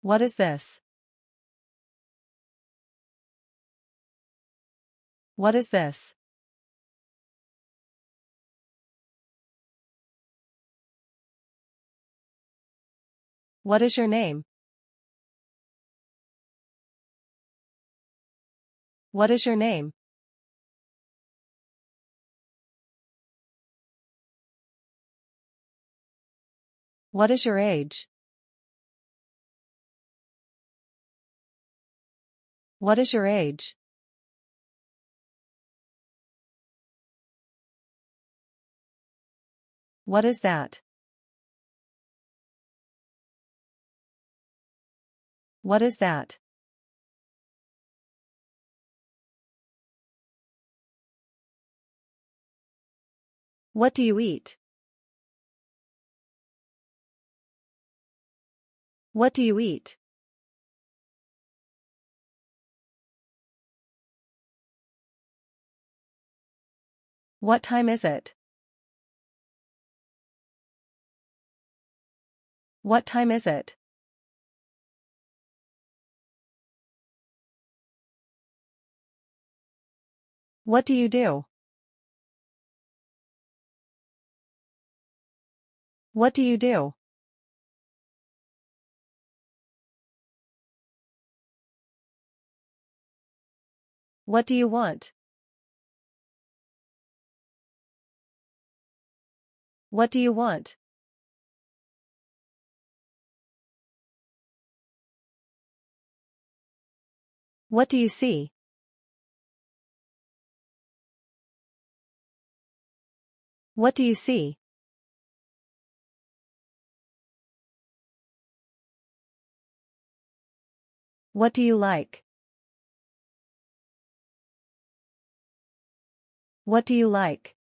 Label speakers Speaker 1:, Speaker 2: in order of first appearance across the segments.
Speaker 1: What is this? What is this? What is your name? What is your name? What is your age? What is your age? What is that? What is that? What do you eat? What do you eat? What time is it? What time is it? What do you do? What do you do? What do you want? What do you want? What do you see? What do you see? What do you like? What do you like?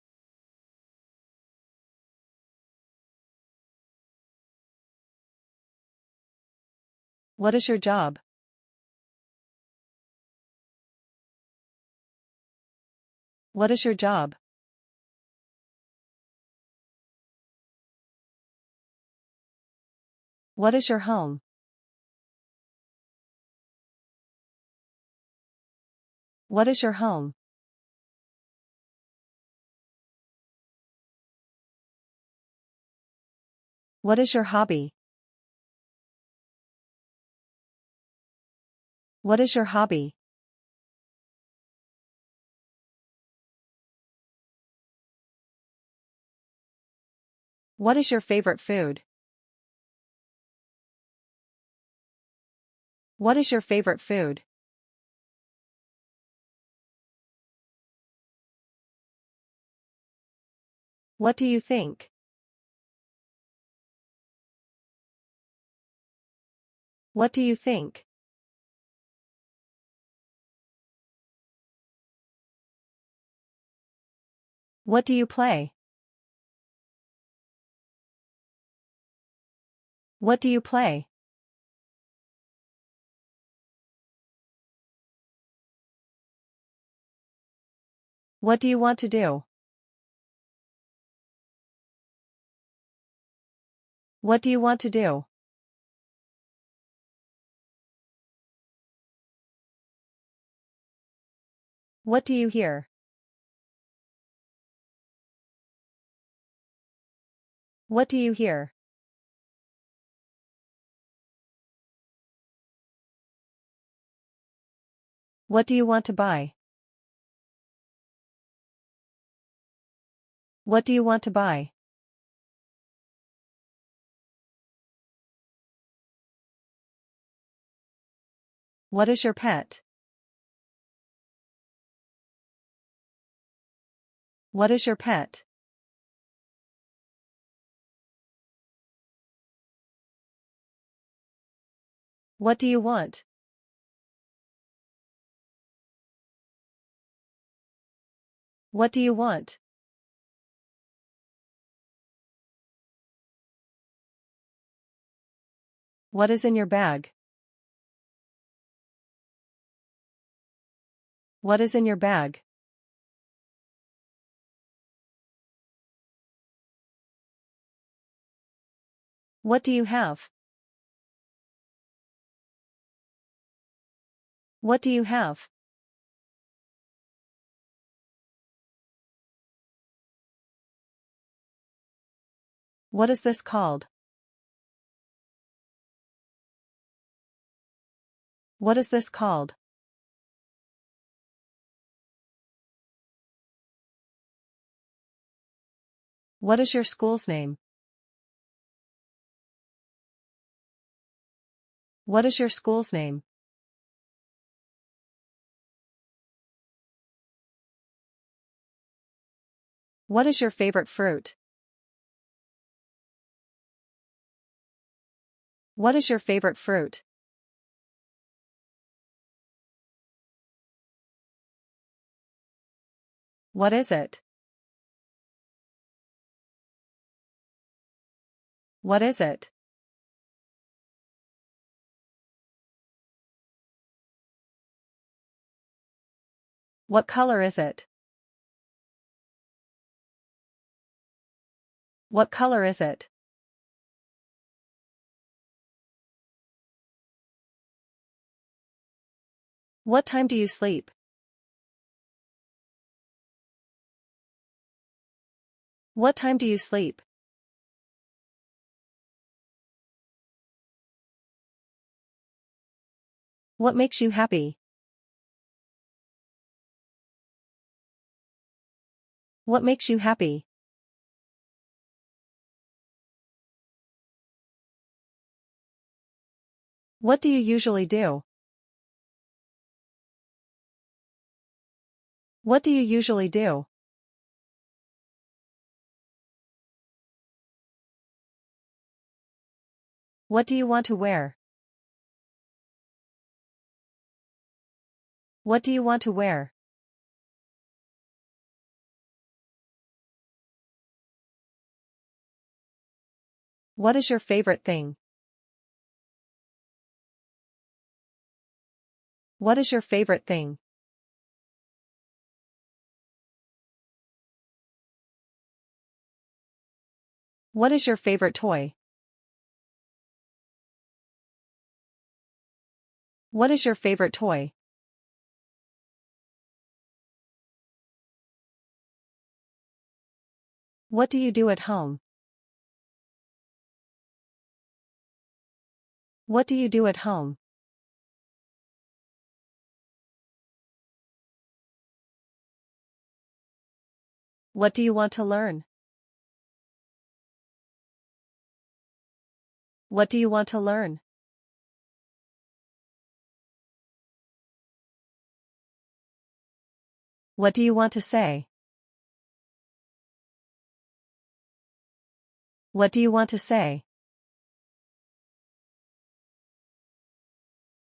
Speaker 1: What is your job? What is your job? What is your home? What is your home? What is your hobby? What is your hobby? What is your favorite food? What is your favorite food? What do you think? What do you think? What do you play? What do you play? What do you want to do? What do you want to do? What do you hear? What do you hear? What do you want to buy? What do you want to buy? What is your pet? What is your pet? What do you want? What do you want? What is in your bag? What is in your bag? What do you have? What do you have? What is this called? What is this called? What is your school's name? What is your school's name? What is your favorite fruit? What is your favorite fruit? What is it? What is it? What color is it? What color is it? What time do you sleep? What time do you sleep? What makes you happy? What makes you happy? What do you usually do? What do you usually do? What do you want to wear? What do you want to wear? What is your favorite thing? What is your favorite thing? What is your favorite toy? What is your favorite toy? What do you do at home? What do you do at home? What do you want to learn? What do you want to learn? What do you want to say? What do you want to say?